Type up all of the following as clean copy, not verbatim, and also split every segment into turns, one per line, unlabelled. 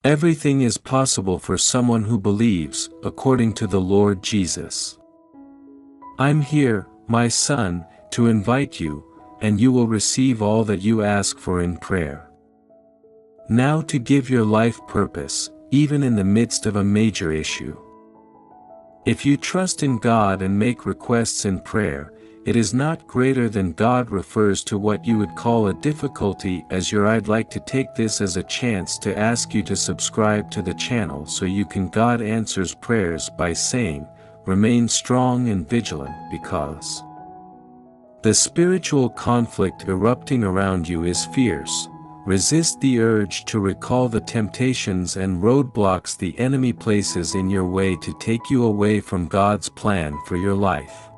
Everything is possible for someone who believes, according to the Lord Jesus. I'm here, my son, to invite you, and you will receive all that you ask for in prayer. Now to give your life purpose, even in the midst of a major issue. If you trust in God and make requests in prayer, it is not greater than God refers to what you would call a difficulty as your. I'd like to take this as a chance to ask you to subscribe to the channel so you can God answers prayers by saying, remain strong and vigilant because the spiritual conflict erupting around you is fierce. Resist the urge to recall the temptations and roadblocks the enemy places in your way to take you away from God's plan for your life.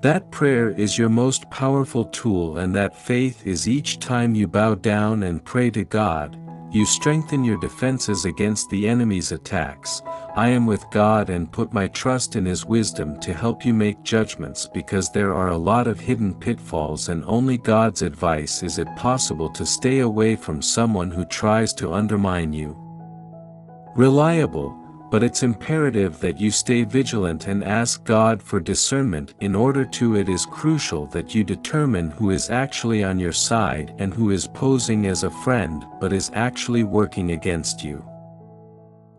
That prayer is your most powerful tool, and that faith is each time you bow down and pray to God, you strengthen your defenses against the enemy's attacks. I am with God and put my trust in His wisdom to help you make judgments, because there are a lot of hidden pitfalls, and only God's advice is it possible to stay away from someone who tries to undermine you. Reliable, but it's imperative that you stay vigilant and ask God for discernment. In order to, it is crucial that you determine who is actually on your side and who is posing as a friend but is actually working against you.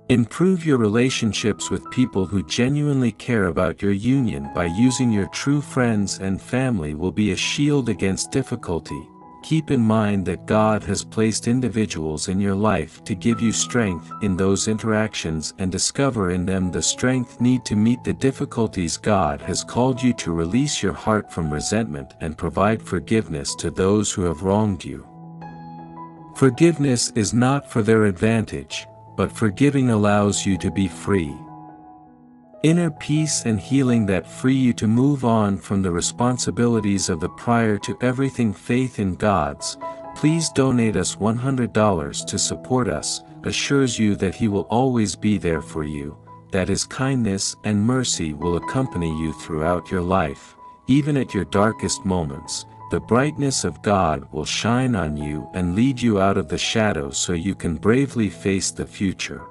Improve your relationships with people who genuinely care about your union by using your true friends and family will be a shield against difficulty. Keep in mind that God has placed individuals in your life to give you strength in those interactions and discover in them the strength needed to meet the difficulties. God has called you to release your heart from resentment and provide forgiveness to those who have wronged you. Forgiveness is not for their advantage, but forgiving allows you to be free. Inner peace and healing that free you to move on from the responsibilities of the prior to everything. Faith in God's. Please donate us $100 to support us, assures you that He will always be there for you, that His kindness and mercy will accompany you throughout your life, even at your darkest moments. The brightness of God will shine on you and lead you out of the shadows so you can bravely face the future.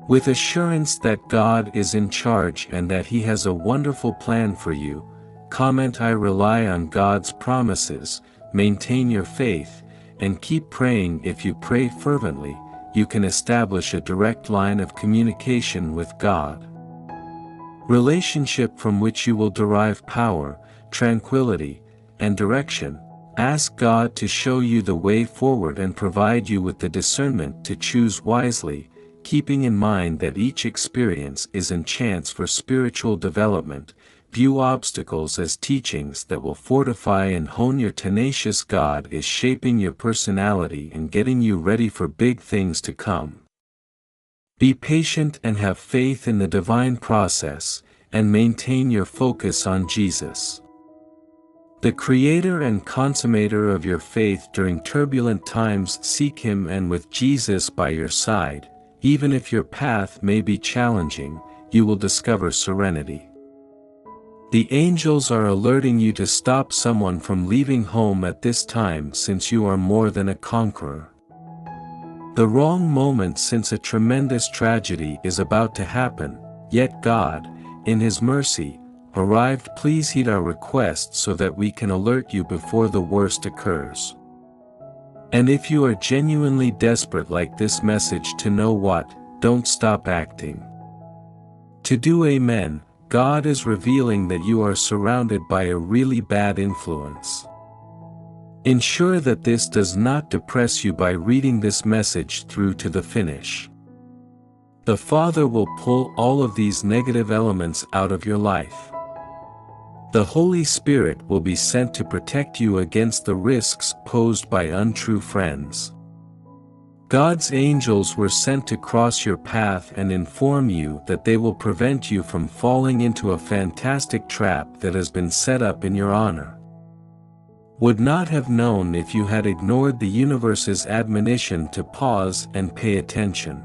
With assurance that God is in charge and that He has a wonderful plan for you, comment I rely on God's promises. Maintain your faith, and keep praying. If you pray fervently, you can establish a direct line of communication with God. Relationship from which you will derive power, tranquility, and direction. Ask God to show you the way forward and provide you with the discernment to choose wisely, keeping in mind that each experience is a chance for spiritual development. View obstacles as teachings that will fortify and hone your tenacious. God is shaping your personality and getting you ready for big things to come. Be patient and have faith in the divine process, and maintain your focus on Jesus, the creator and consummator of your faith. During turbulent times, seek Him, and with Jesus by your side, even if your path may be challenging, you will discover serenity. The angels are alerting you to stop someone from leaving home at this time, since you are more than a conqueror. The wrong moment, since a tremendous tragedy is about to happen, yet God, in His mercy, arrived. Please heed our request so that we can alert you before the worst occurs. And if you are genuinely desperate like this message to know what, don't stop acting. To do amen, God is revealing that you are surrounded by a really bad influence. Ensure that this does not depress you by reading this message through to the finish. The Father will pull all of these negative elements out of your life. The Holy Spirit will be sent to protect you against the risks posed by untrue friends. God's angels were sent to cross your path and inform you that they will prevent you from falling into a fantastic trap that has been set up in your honor. Would not have known if you had ignored the universe's admonition to pause and pay attention.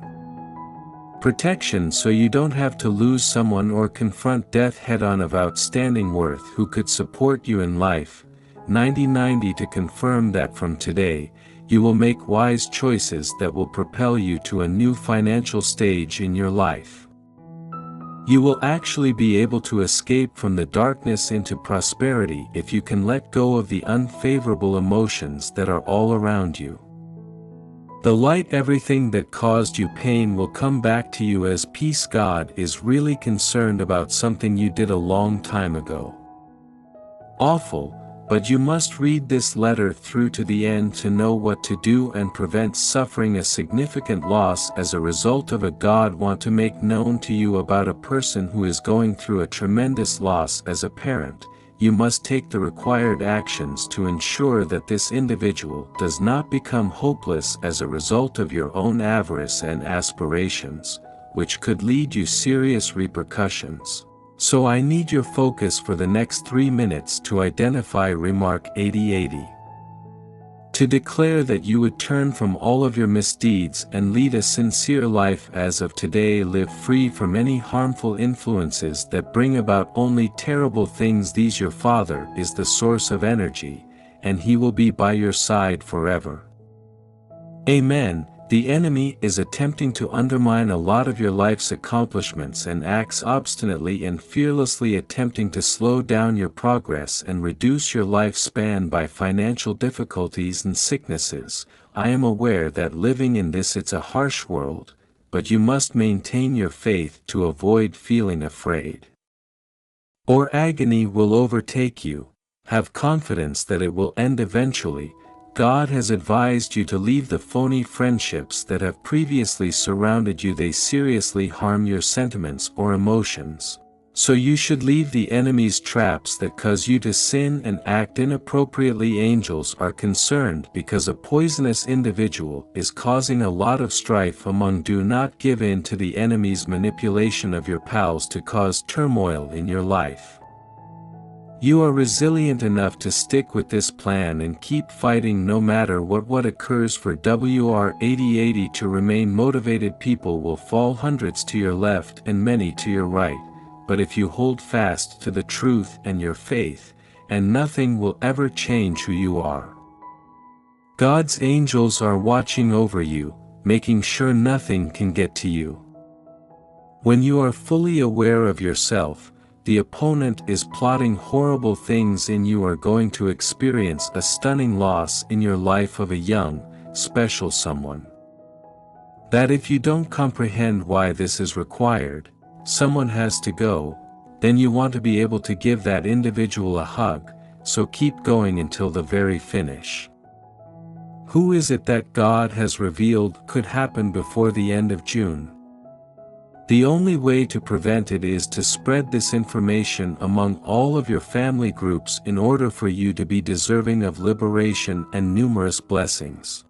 Protection so you don't have to lose someone or confront death head-on of outstanding worth who could support you in life. 90-90 to confirm that from today, you will make wise choices that will propel you to a new financial stage in your life. You will actually be able to escape from the darkness into prosperity if you can let go of the unfavorable emotions that are all around you. The light, everything that caused you pain will come back to you as peace. God is really concerned about something you did a long time ago. Awful, but you must read this letter through to the end to know what to do and prevent suffering a significant loss as a result of a God want to make known to you about a person who is going through a tremendous loss as a parent. You must take the required actions to ensure that this individual does not become hopeless as a result of your own avarice and aspirations, which could lead you serious repercussions. So I need your focus for the next 3 minutes to identify remark 8080. To declare that you would turn from all of your misdeeds and lead a sincere life as of today. Live free from any harmful influences that bring about only terrible things. These your Father is the source of energy, and He will be by your side forever. Amen. The enemy is attempting to undermine a lot of your life's accomplishments and acts obstinately and fearlessly attempting to slow down your progress and reduce your lifespan by financial difficulties and sicknesses. I am aware that living in this it's a harsh world, but you must maintain your faith to avoid feeling afraid. Or agony will overtake you. Have confidence that it will end eventually. God has advised you to leave the phony friendships that have previously surrounded you. They seriously harm your sentiments or emotions. So you should leave the enemy's traps that cause you to sin and act inappropriately. Angels are concerned because a poisonous individual is causing a lot of strife among. Do not give in to the enemy's manipulation of your pals to cause turmoil in your life. You are resilient enough to stick with this plan and keep fighting no matter what occurs. For WR 8080 to remain motivated. People will fall hundreds to your left and many to your right, but if you hold fast to the truth and your faith, and nothing will ever change who you are. God's angels are watching over you, making sure nothing can get to you. When you are fully aware of yourself, the opponent is plotting horrible things and you are going to experience a stunning loss in your life of a young, special someone. That if you don't comprehend why this is required, someone has to go, then you want to be able to give that individual a hug, so keep going until the very finish. Who is it that God has revealed could happen before the end of June? The only way to prevent it is to spread this information among all of your family groups in order for you to be deserving of liberation and numerous blessings.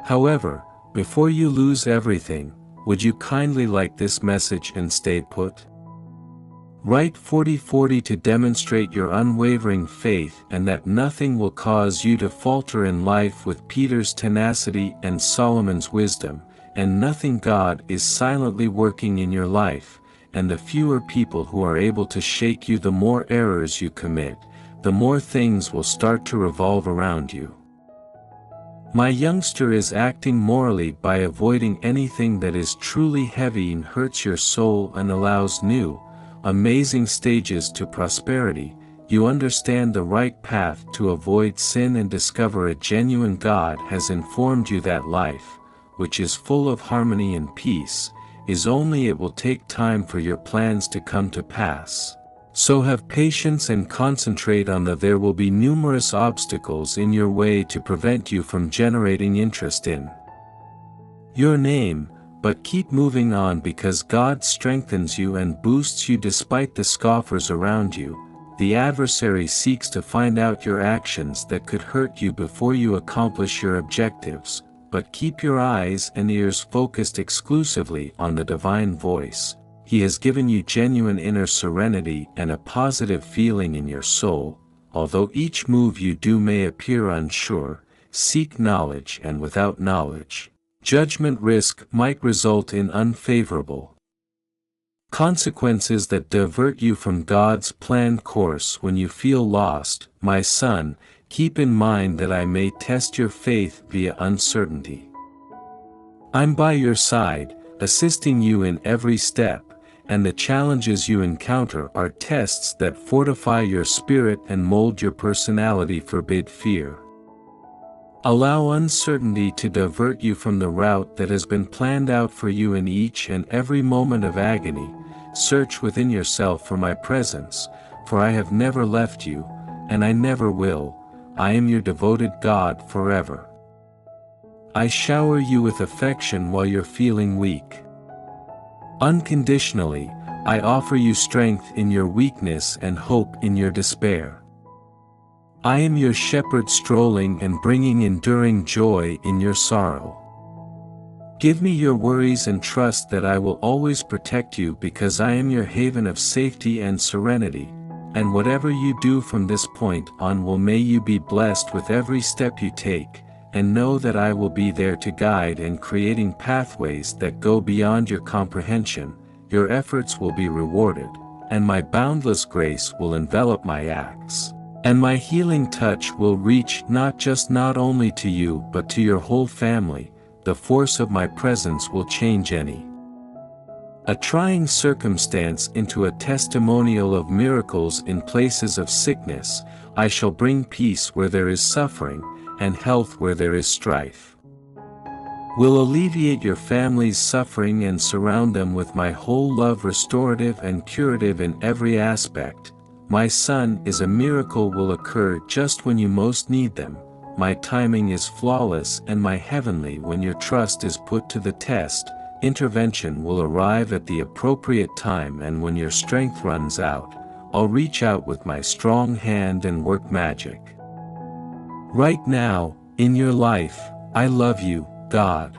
However, before you lose everything, would you kindly like this message and stay put? Write 4040 to demonstrate your unwavering faith and that nothing will cause you to falter in life. With Peter's tenacity and Solomon's wisdom, and nothing. God is silently working in your life, and the fewer people who are able to shake you, the more errors you commit, the more things will start to revolve around you. My youngster is acting morally by avoiding anything that is truly heavy and hurts your soul and allows new, amazing stages to prosperity. You understand the right path to avoid sin and discover a genuine God has informed you that life, which is full of harmony and peace, is only it will take time for your plans to come to pass. So have patience and concentrate on there will be numerous obstacles in your way to prevent you from generating interest in your name, but keep moving on because God strengthens you and boosts you despite the scoffers around you. The adversary seeks to find out your actions that could hurt you before you accomplish your objectives, but keep your eyes and ears focused exclusively on the divine voice. He has given you genuine inner serenity and a positive feeling in your soul. Although each move you do may appear unsure, seek knowledge, and without knowledge, judgment risk might result in unfavorable consequences that divert you from God's planned course. When you feel lost, my son, keep in mind that I may test your faith via uncertainty. I'm by your side, assisting you in every step, and the challenges you encounter are tests that fortify your spirit and mold your personality. Forbid fear. Allow uncertainty to divert you from the route that has been planned out for you. In each and every moment of agony, search within yourself for my presence, for I have never left you, and I never will. I am your devoted God forever. I shower you with affection while you're feeling weak. Unconditionally, I offer you strength in your weakness and hope in your despair. I am your shepherd, strolling and bringing enduring joy in your sorrow. Give me your worries and trust that I will always protect you, because I am your haven of safety and serenity, and whatever you do from this point on may you be blessed with every step you take, and know that I will be there to guide and creating pathways that go beyond your comprehension. Your efforts will be rewarded, and my boundless grace will envelop my acts, and my healing touch will reach not only to you but to your whole family. The force of my presence will change a trying circumstance into a testimonial of miracles. In places of sickness, I shall bring peace where there is suffering, and health where there is strife. Will alleviate your family's suffering and surround them with my whole love, restorative and curative in every aspect. My Son is a miracle will occur just when you most need them. My timing is flawless, and my heavenly, when your trust is put to the test, intervention will arrive at the appropriate time, and when your strength runs out, I'll reach out with my strong hand and work magic. Right now, in your life, I love you, God.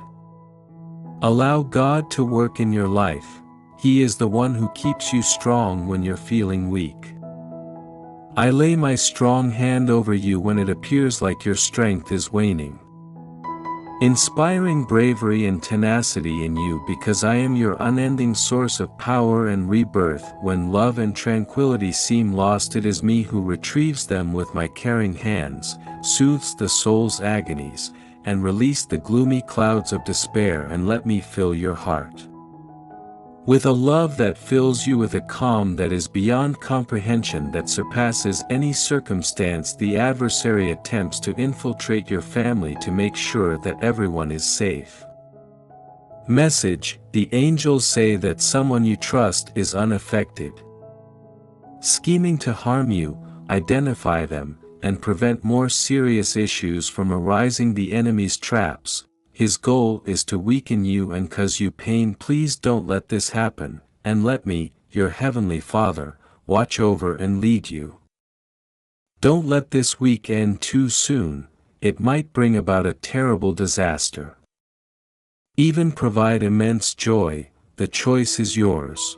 Allow God to work in your life. He is the one who keeps you strong when you're feeling weak. I lay my strong hand over you when it appears like your strength is waning, inspiring bravery and tenacity in you, because I am your unending source of power and rebirth. When love and tranquility seem lost, it is me who retrieves them with my caring hands, soothes the soul's agonies, and release the gloomy clouds of despair, and let me fill your heart with a love that fills you with a calm that is beyond comprehension, that surpasses any circumstance. The adversary attempts to infiltrate your family to make sure that everyone is safe. Message: the angels say that someone you trust is unaffected. Scheming to harm you, identify them, and prevent more serious issues from arising. The enemy's traps. His goal is to weaken you and cause you pain. Please don't let this happen, and let me, your heavenly Father, watch over and lead you. Don't let this week end too soon. It might bring about a terrible disaster. Even provide immense joy. The choice is yours.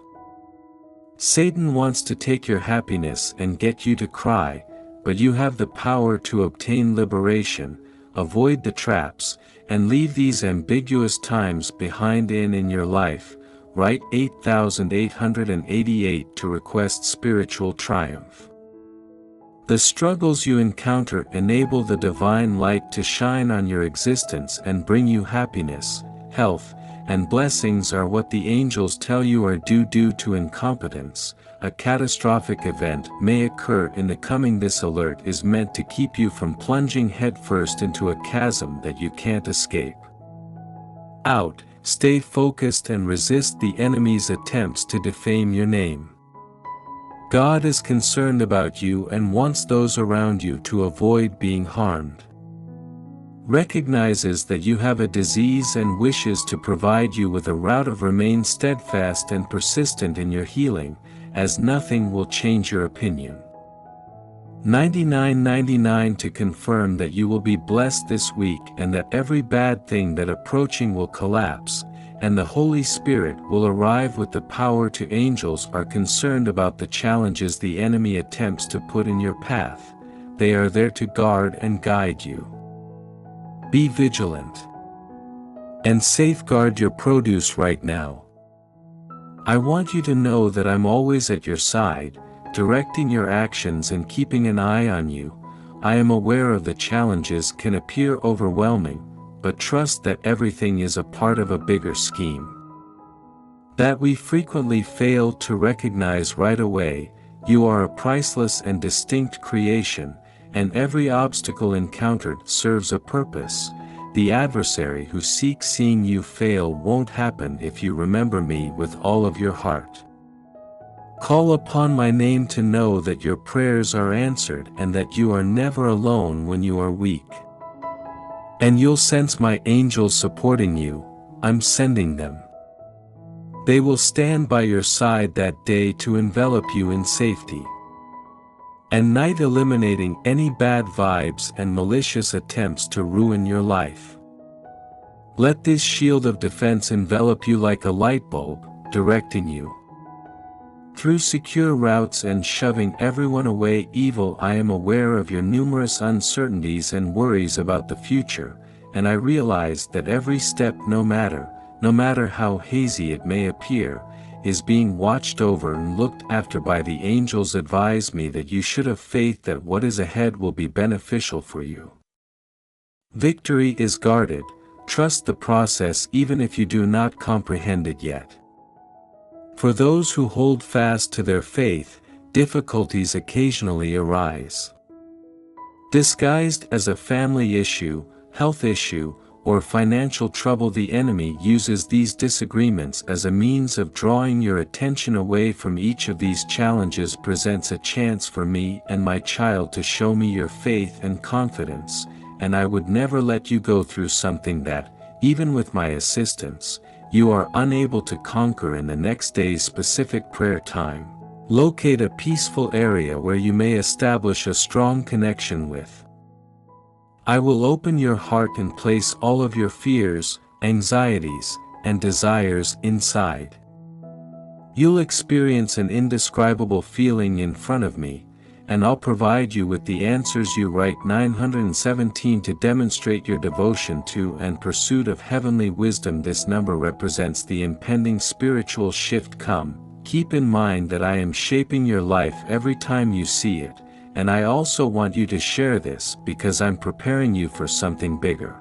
Satan wants to take your happiness and get you to cry, but you have the power to obtain liberation, avoid the traps, and leave these ambiguous times behind. In your life, write 8888 to request spiritual triumph. The struggles you encounter enable the divine light to shine on your existence and bring you happiness, health, and blessings are what the angels tell you are due to incompetence. A catastrophic event may occur in the coming. This alert is meant to keep you from plunging headfirst into a chasm that you can't escape out. Stay focused and resist the enemy's attempts to defame your name. God is concerned about you and wants those around you to avoid being harmed. Recognizes that you have a disease and wishes to provide you with a route of remain steadfast and persistent in your healing, as nothing will change your opinion. 9999 to confirm that you will be blessed this week and that every bad thing that approaching will collapse, and the Holy Spirit will arrive with the power to. Angels are concerned about the challenges the enemy attempts to put in your path. They are there to guard and guide you. Be vigilant and safeguard your produce right now. I want you to know that I'm always at your side, directing your actions and keeping an eye on you. I am aware of the challenges can appear overwhelming, but trust that everything is a part of a bigger scheme. That we frequently fail to recognize right away. You are a priceless and distinct creation, and every obstacle encountered serves a purpose. The adversary who seeks seeing you fail won't happen if you remember me with all of your heart. Call upon my name to know that your prayers are answered and that you are never alone when you are weak. And you'll sense my angels supporting you. I'm sending them. They will stand by your side that day to envelop you in safety. And night, eliminating any bad vibes and malicious attempts to ruin your life. Let this shield of defense envelop you like a light bulb, directing you through secure routes and shoving everyone away. Evil, I am aware of your numerous uncertainties and worries about the future, and I realize that every step, no matter how hazy it may appear, is being watched over and looked after by the angels. Advise me that you should have faith that what is ahead will be beneficial for you. Victory is guarded. Trust the process even if you do not comprehend it yet. For those who hold fast to their faith, difficulties occasionally arise. Disguised as a family issue, health issue, or financial trouble, the enemy uses these disagreements as a means of drawing your attention away from each of these challenges. Presents a chance for me and my child to show me your faith and confidence, and I would never let you go through something that, even with my assistance, you are unable to conquer. In the next day's specific prayer time, locate a peaceful area where you may establish a strong connection with. I will open your heart and place all of your fears, anxieties, and desires inside. You'll experience an indescribable feeling in front of me, and I'll provide you with the answers. You write 917 to demonstrate your devotion to and pursuit of heavenly wisdom. This number represents the impending spiritual shift. Come, keep in mind that I am shaping your life every time you see it. And I also want you to share this because I'm preparing you for something bigger.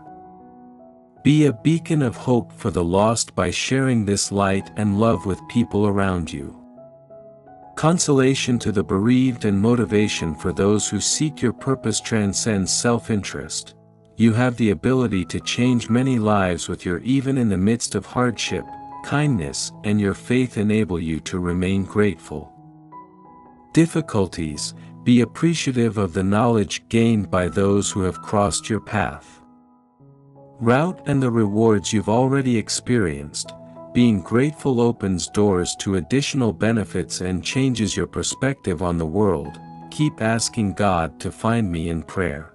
Be a beacon of hope for the lost by sharing this light and love with people around you. Consolation to the bereaved and motivation for those who seek your purpose transcends self-interest. You have the ability to change many lives with your even in the midst of hardship, kindness, and your faith enable you to remain grateful. Difficulties. Be appreciative of the knowledge gained by those who have crossed your path. Route and the rewards you've already experienced. Being grateful opens doors to additional benefits and changes your perspective on the world. Keep asking God to find me in prayer.